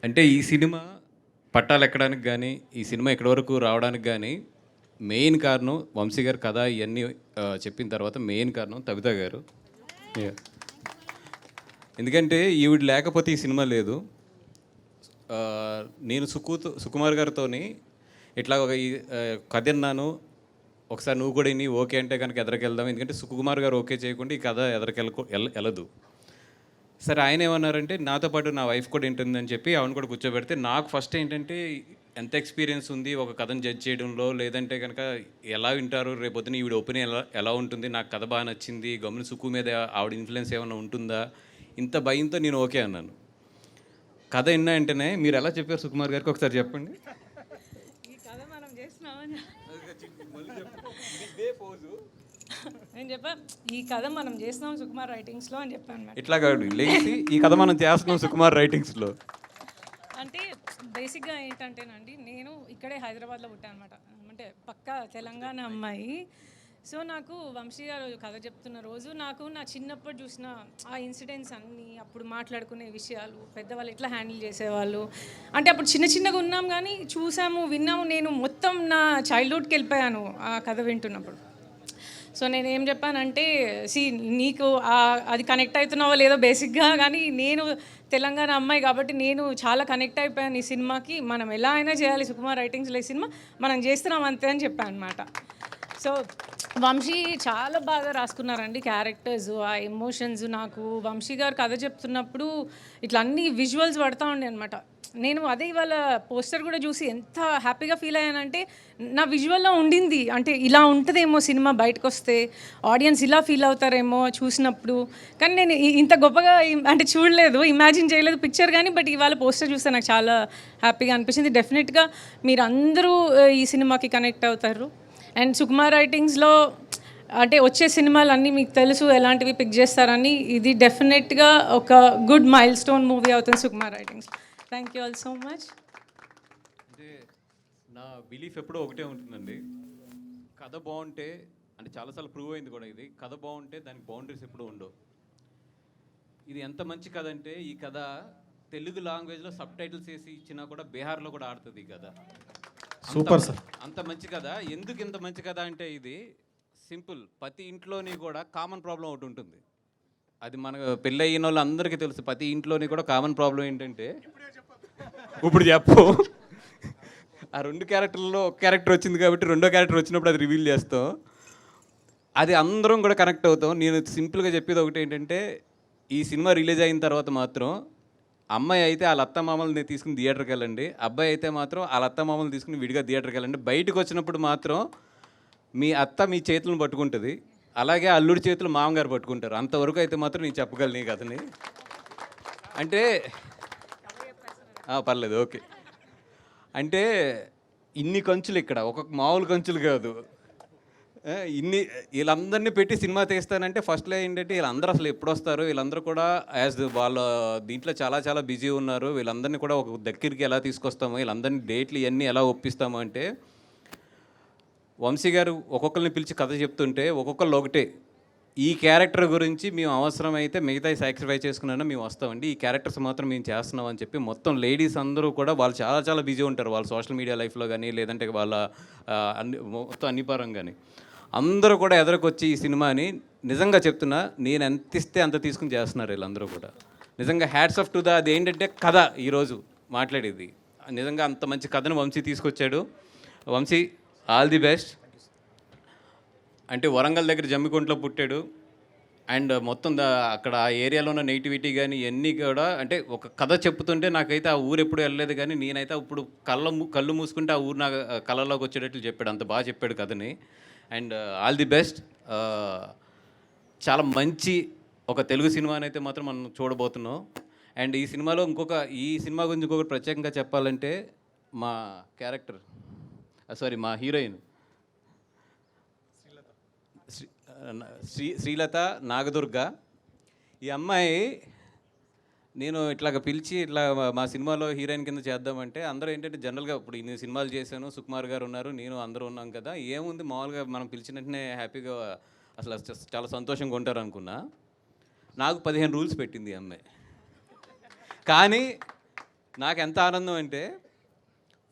అంటే ఈ సినిమా పట్టాలెక్కడానికి గానీ, ఈ సినిమా ఇక్కడి వరకు రావడానికి గానీ, మెయిన్ కారణం వంశీ గారి కథ ఇయన్నీ చెప్పిన తర్వాత మెయిన్ కారణం తబిత గారు. యాహ్! ఎందుకంటే ఈవిడ లేకపోతే ఈ సినిమా లేదు. నేను సుకుమార్ గారితోని ఇట్లా ఒక కథ విన్నాను. ఒకసారి నువ్వు కూడా ఇని ఓకే అంటే కనుక ఎదరికెళ్దాం. ఎందుకంటే సుకుమార్ గారు ఓకే చేయకుండా ఈ కథ ఎళ్ళదు. సరే ఆయనేమన్నారంటే నాతో పాటు నా వైఫ్ కూడా వింటుందని చెప్పి ఆవిడని కూడా కూర్చోబెడితే నాకు ఫస్ట్ ఏంటంటే ఎంత ఎక్స్పీరియన్స్ ఉంది ఒక కథను జడ్జ్ చేయడంలో, లేదంటే కనుక ఎలా వింటారు, రేపొద్దున ఈవిడ ఒపీనియన్ ఎలా ఎలా ఉంటుంది, నాకు కథ బాగా నచ్చింది, గమ్మున సుక్కు మీద ఆవిడ ఇన్ఫ్లుయెన్స్ ఏమైనా ఉంటుందా, ఇంత భయంతో నేను ఓకే అన్నాను. కథ విన్నా వెంటనే మీరు ఎలా చెప్పారు సుకుమార్ గారికి ఒకసారి చెప్పండి. ఈ కథ మనం చేస్తున్నామని నేను చెప్పా, ఈ కథ మనం చేస్తున్నాం సుకుమార్ రైటింగ్స్లో అని చెప్పాను మేడం. ఇట్లా కాదు లేచి ఈ కథ మనం చేస్తున్నాం సుకుమార్ రైటింగ్స్లో. అంటే బేసిక్గా ఏంటంటేనండి, నేను ఇక్కడే హైదరాబాద్లో పుట్టాను అనమాట. అంటే పక్కా తెలంగాణ అమ్మాయి. సో నాకు వంశీ గారు కథ చెప్తున్న రోజు నాకు నా చిన్నప్పుడు చూసిన ఆ ఇన్సిడెంట్స్ అన్నీ, అప్పుడు మాట్లాడుకునే విషయాలు, పెద్దవాళ్ళు ఎట్లా హ్యాండిల్ చేసేవాళ్ళు, అంటే అప్పుడు చిన్న చిన్నగా ఉన్నాం కానీ చూసాము, విన్నాము. నేను మొత్తం నా చైల్డ్హుడ్కి వెళ్ళిపోయాను ఆ కథ వింటున్నప్పుడు. సో నేను ఏం చెప్పానంటే, నీకు అది కనెక్ట్ అవుతున్నావో లేదో బేసిక్గా, కానీ నేను తెలంగాణ అమ్మాయి కాబట్టి నేను చాలా కనెక్ట్ అయిపోయాను ఈ సినిమాకి. మనం ఎలా అయినా చేయాలి సుకుమార్ రైటింగ్స్లో ఈ సినిమా, మనం చేస్తున్నాం అంతే అని చెప్పాను అనమాట. సో వంశీ చాలా బాగా రాసుకున్నారండి క్యారెక్టర్స్, ఆ ఎమోషన్స్. నాకు వంశీ గారు కథ చెప్తున్నప్పుడు ఇట్లా అన్ని విజువల్స్ పడతా ఉండే అనమాట. నేను అదే ఇవాళ పోస్టర్ కూడా చూసి ఎంత హ్యాపీగా ఫీల్ అయ్యానంటే, నా విజువల్లో ఉండింది అంటే ఇలా ఉంటుందేమో సినిమా బయటకు వస్తే, ఆడియన్స్ ఇలా ఫీల్ అవుతారేమో చూసినప్పుడు. కానీ నేను ఇంత గొప్పగా అంటే చూడలేదు, ఇమాజిన్ చేయలేదు పిక్చర్ కానీ, బట్ ఇవాళ పోస్టర్ చూస్తే నాకు చాలా హ్యాపీగా అనిపించింది. డెఫినెట్గా మీరు అందరూ ఈ సినిమాకి కనెక్ట్ అవుతారు. అండ్ సుకుమార్ రైటింగ్స్లో అంటే వచ్చే సినిమాలు అన్నీ మీకు తెలుసు ఎలాంటివి పిక్ చేస్తారని. ఇది డెఫినెట్గా ఒక గుడ్ మైల్ స్టోన్ మూవీ అవుతుంది Sukumar writings. Thank you all so much. అంటే నా బిలీఫ్ ఎప్పుడూ ఒకటే ఉంటుందండి, కథ బాగుంటే, అంటే చాలాసార్లు ప్రూవ్ అయింది కూడా ఇది, కథ బాగుంటే దానికి బౌండరీస్ ఎప్పుడూ ఉండవు. ఇది ఎంత మంచి కథ అంటే ఈ కథ తెలుగు లాంగ్వేజ్లో సబ్ టైటిల్స్ వేసి ఇచ్చినా కూడా బీహార్లో కూడా ఆడుతుంది ఈ కథ. Super sir. అంత మంచి కథ. ఎందుకు ఇంత మంచి కథ అంటే ఇది సింపుల్, ప్రతి ఇంట్లోని కూడా కామన్ ప్రాబ్లం ఒకటి ఉంటుంది. అది మన పెళ్ళి అయిన వాళ్ళు అందరికీ తెలుసు. ప్రతి ఇంట్లోని కూడా కామన్ ప్రాబ్లం ఏంటంటే, ఇప్పుడు చెప్పు, ఆ రెండు క్యారెక్టర్లలో ఒక క్యారెక్టర్ వచ్చింది కాబట్టి రెండో క్యారెక్టర్ వచ్చినప్పుడు అది రివీల్ చేస్తాం, అది అందరం కూడా కనెక్ట్ అవుతాం. నేను సింపుల్గా చెప్పేది ఒకటి ఏంటంటే, ఈ సినిమా రిలీజ్ అయిన తర్వాత మాత్రం అమ్మాయి అయితే వాళ్ళ అత్తమామల్ని తీసుకుని థియేటర్కి వెళ్ళండి, అబ్బాయి అయితే మాత్రం వాళ్ళ అత్తమామల్ని తీసుకుని విడిగా థియేటర్కి వెళ్ళండి. బయటకు వచ్చినప్పుడు మాత్రం మీ అత్త మీ చేతులను పట్టుకుంటుంది, అలాగే అల్లుడి చేతులు మామగారు పట్టుకుంటారు. అంతవరకు అయితే మాత్రం నేను చెప్పగలను ఈ కథని. అంటే పర్లేదు ఓకే. అంటే ఇన్ని కంచులు ఇక్కడ, ఒక మామూలు కంచులు కాదు. వీళ్ళందరినీ పెట్టి సినిమా తీస్తానంటే ఫస్ట్లో ఏంటంటే వీళ్ళందరూ అసలు ఎప్పుడు వస్తారు, వీళ్ళందరూ కూడా యాజ్ వాళ్ళ దీంట్లో చాలా చాలా బిజీ ఉన్నారు, వీళ్ళందరినీ కూడా ఒక దగ్గరికి ఎలా తీసుకొస్తాము, వీళ్ళందరినీ డేట్లు ఇవన్నీ ఎలా ఒప్పిస్తాము అంటే, వంశీ గారు ఒక్కొక్కరిని పిలిచి కథ చెప్తుంటే ఒక్కొక్కళ్ళు ఒకటే, ఈ క్యారెక్టర్ గురించి మేము అవసరమైతే మిగతా సాక్రిఫైస్ చేసుకున్నా మేము వస్తామండి, ఈ క్యారెక్టర్స్ మాత్రం మేము చేస్తున్నాం అని చెప్పి మొత్తం లేడీస్ అందరూ కూడా వాళ్ళు చాలా చాలా బిజీ ఉంటారు వాళ్ళ సోషల్ మీడియా లైఫ్లో కానీ, లేదంటే వాళ్ళ మొత్తం అన్ని పరంగాని అందరూ కూడా ఎదురుకొచ్చి ఈ సినిమాని నిజంగా చెప్తున్నా, నేను ఎంత ఇస్తే అంత తీసుకుని చేస్తున్నారు వీళ్ళందరూ కూడా. నిజంగా హ్యాట్స్ ఆఫ్ టు ద, అది ఏంటంటే కథ ఈరోజు మాట్లాడేది నిజంగా అంత మంచి కథను వంశీ తీసుకొచ్చాడు. Vamsi all the best. అంటే వరంగల్ దగ్గర జమ్మికుంటలో పుట్టాడు, అండ్ మొత్తం అక్కడ ఆ ఏరియాలో ఉన్న నెగిటివిటీ కానీ ఇవన్నీ కూడా, అంటే ఒక కథ చెప్తుంటే నాకైతే ఆ ఊరు ఎప్పుడు వెళ్ళలేదు, కానీ నేనైతే ఇప్పుడు కళ్ళు మూసుకుంటే ఆ ఊరు నా కళ్ళలోకి వచ్చేటట్లు చెప్పాడు, అంత బాగా చెప్పాడు కథని. And all the best. చాలా మంచి ఒక తెలుగు సినిమాని అయితే మాత్రం మనం చూడబోతున్నాం. అండ్ ఈ సినిమాలో ఈ సినిమా గురించి ఇంకొకటి ప్రత్యేకంగా చెప్పాలంటే, మా క్యారెక్టర్ మా హీరోయిన్ శ్రీలత నాగదుర్గ. ఈ అమ్మాయి నేను ఇట్లాగ పిలిచి ఇట్లా మా సినిమాలో హీరోయిన్ కింద చేద్దామంటే అందరూ ఏంటంటే జనరల్గా ఇప్పుడు ఇన్ని సినిమాలు చేశాను, సుకుమార్ గారు ఉన్నారు, నేను అందరూ ఉన్నాం కదా, ఏముంది మామూలుగా మనం పిలిచిన వెంటనే హ్యాపీగా అసలు చాలా సంతోషంగా ఉంటారు అనుకున్నా. నాకు 15 రూల్స్ పెట్టింది ఈ అమ్మాయి. కానీ నాకు ఎంత ఆనందం అంటే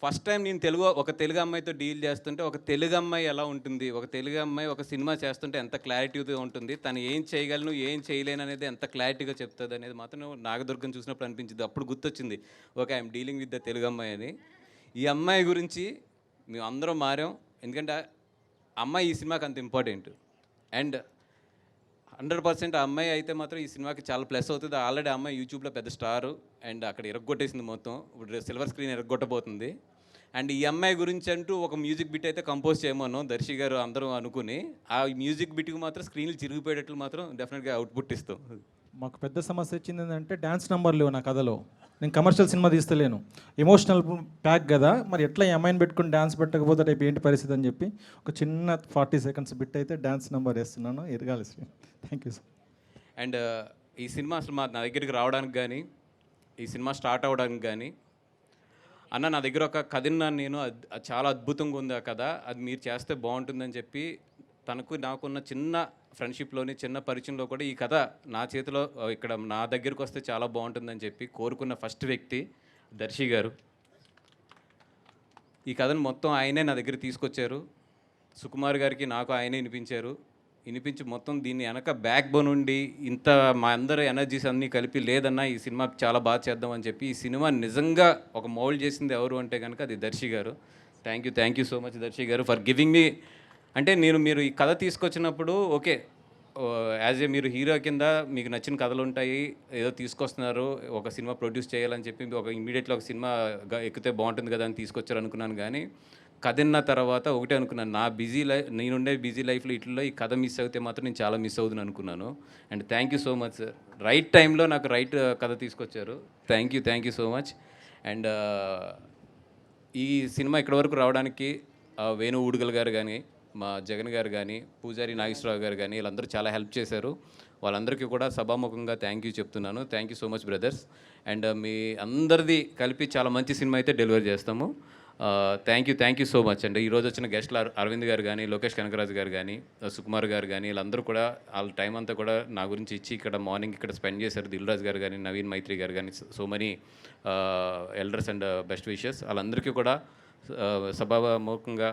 ఫస్ట్ టైం నేను ఒక తెలుగు అమ్మాయితో డీల్ చేస్తుంటే ఒక తెలుగు అమ్మాయి ఎలా ఉంటుంది, ఒక తెలుగు అమ్మాయి ఒక సినిమా చేస్తుంటే ఎంత క్లారిటీతో ఉంటుంది, తను ఏం చేయగలను ఏం చేయలేను అనేది ఎంత క్లారిటీగా చెప్తుంది అనేది మాత్రం నాగదుర్గం చూసినప్పుడు అనిపించింది. అప్పుడు గుర్తొచ్చింది, okay I'm dealing with the Telugu అమ్మాయి అని. ఈ అమ్మాయి గురించి మేము అందరం మారాం, ఎందుకంటే అమ్మాయి ఈ సినిమాకి అంత ఇంపార్టెంట్. అండ్ 100% ఆ అమ్మాయి అయితే మాత్రం ఈ సినిమాకి చాలా ప్లస్ అవుతుంది. ఆల్రెడీ ఆ అమ్మాయి యూట్యూబ్లో పెద్ద స్టారు అండ్ అక్కడ ఇరగొట్టేసింది మొత్తం. ఇప్పుడు సిల్వర్ స్క్రీన్ ఇరగొట్టబోతుంది. అండ్ ఈ అమ్మాయి గురించి అంటూ ఒక మ్యూజిక్ బిట్ అయితే కంపోజ్ చేయమన్నాం దర్శి గారు అందరం అనుకుని. ఆ మ్యూజిక్ బిట్కి మాత్రం స్క్రీన్లు చిరిగిపోయేటట్లు మాత్రం డెఫినెట్గా అవుట్పుట్ ఇస్తాం. మాకు పెద్ద సమస్య వచ్చింది ఏంటంటే డ్యాన్స్ నెంబర్ లేవు నా కథలో. నేను కమర్షియల్ సినిమా తీస్తలేను, ఎమోషనల్ ప్యాక్ కదా, మరి ఎట్లా ఈ అమ్మాయిని పెట్టుకుని డ్యాన్స్ పెట్టకపోతే రేపు ఏంటి పరిస్థితి అని చెప్పి ఒక చిన్న 40 seconds బిట్ అయితే డ్యాన్స్ నెంబర్ వేస్తున్నాను. ఎరగాలి Sri. Thank you sir. And ఈ సినిమా అసలు నా దగ్గరికి రావడానికి కానీ, ఈ సినిమా స్టార్ట్ అవ్వడానికి కానీ, అన్న నా దగ్గర ఒక కథ విన్నాను నేను, అది చాలా అద్భుతంగా ఉంది ఆ కథ, అది మీరు చేస్తే బాగుంటుందని చెప్పి నాకున్న చిన్న ఫ్రెండ్షిప్లోని చిన్న పరిచయంలో కూడా ఈ కథ నా చేతిలో ఇక్కడ నా దగ్గరికి వస్తే చాలా బాగుంటుందని చెప్పి కోరుకున్న ఫస్ట్ వ్యక్తి దర్శి గారు. ఈ కథను మొత్తం ఆయనే నా దగ్గర తీసుకొచ్చారు. సుకుమార్ గారికి నాకు ఆయనే వినిపించి మొత్తం దీన్ని వెనక బ్యాక్ బోన్ ఉండి ఇంత మా అందరి ఎనర్జీస్ అన్నీ కలిపి లేదన్నా ఈ సినిమా చాలా బాగా చేద్దామని చెప్పి ఈ సినిమా నిజంగా ఒక మౌల్డ్ చేసింది ఎవరు అంటే కనుక అది Darshi garu. Thank you so much Darshi garu for giving me. అంటే మీరు ఈ కథ తీసుకొచ్చినప్పుడు ఓకే యాజ్ ఏ మీరు హీరో కింద మీకు నచ్చిన కథలు ఉంటాయి, ఏదో తీసుకొస్తున్నారు ఒక సినిమా ప్రొడ్యూస్ చేయాలని చెప్పి ఇమీడియట్లీ ఒక సినిమా ఎక్కితే బాగుంటుంది కదా అని తీసుకొచ్చారు అనుకున్నాను. కానీ కథ విన్న తర్వాత ఒకటే అనుకున్నాను, నేనుండే బిజీ లైఫ్లో ఇట్లలో ఈ కథ మిస్ అయితే మాత్రం నేను చాలా మిస్ అవుతుంది అనుకున్నాను. And thank you so much sir, right టైంలో నాకు రైట్ కథ తీసుకొచ్చారు. Thank you so much. And ఈ సినిమా ఇక్కడి వరకు రావడానికి వేణు ఊడుగల్ గారు కానీ, మా జగన్ గారు కానీ, పూజారి నాగేశ్వరరావు గారు కానీ వీళ్ళందరూ చాలా హెల్ప్ చేశారు. వాళ్ళందరికీ కూడా సభాముఖంగా థ్యాంక్ యూ చెప్తున్నాను. Thank you so much brothers. And మీ అందరిది కలిపి చాలా మంచి సినిమా అయితే డెలివరీ చేస్తాము. థ్యాంక్ యూ సో మచ్ అండి. ఈరోజు వచ్చిన గెస్ట్లు అరవింద్ గారు కానీ, లోకేష్ కనకరాజు గారు కానీ, సుకుమార్ గారు కానీ వీళ్ళందరూ కూడా వాళ్ళ టైం అంతా కూడా నా గురించి ఇచ్చి ఇక్కడ మార్నింగ్ ఇక్కడ స్పెండ్ చేశారు. దిల్ రాజు గారు కానీ, నవీన్ మైత్రి గారు కానీ, so many elders and best wishes. వాళ్ళందరికీ కూడా సభాముఖంగా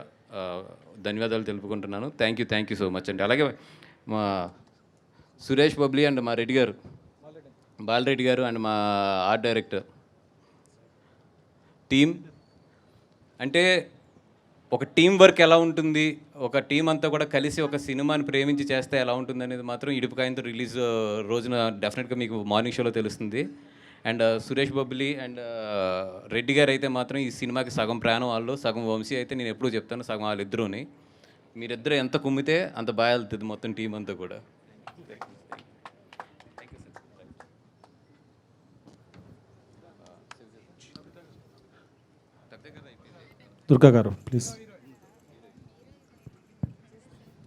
ధన్యవాదాలు తెలుపుకుంటున్నాను. థ్యాంక్ యూ సో మచ్ అండి. అలాగే మా సురేష్ బబ్లీ అండ్ మా రెడ్డి గారు, బాలరెడ్డి గారు అండ్ మా ఆర్ట్ డైరెక్టర్ టీమ్. అంటే ఒక టీం వర్క్ ఎలా ఉంటుంది, ఒక టీం అంతా కూడా కలిసి ఒక సినిమాని ప్రేమించి చేస్తే ఎలా ఉంటుంది అనేది మాత్రం ఇడుపుకాయంతో రిలీజ్ రోజున డెఫినెట్గా మీకు మార్నింగ్ షోలో తెలుస్తుంది. అండ్ సురేష్ బబ్లీ అండ్ రెడ్డి గారు అయితే మాత్రం ఈ సినిమాకి సగం ప్రాణం వాళ్ళు, సగం వంశీ అయితే నేను ఎప్పుడూ చెప్తాను సగం వాళ్ళిద్దరూని. మీరిద్దరు ఎంత కుమ్మితే అంత బాగా వెళ్తుంది మొత్తం టీం అంతా కూడా. దుర్గా గారు ప్లీజ్.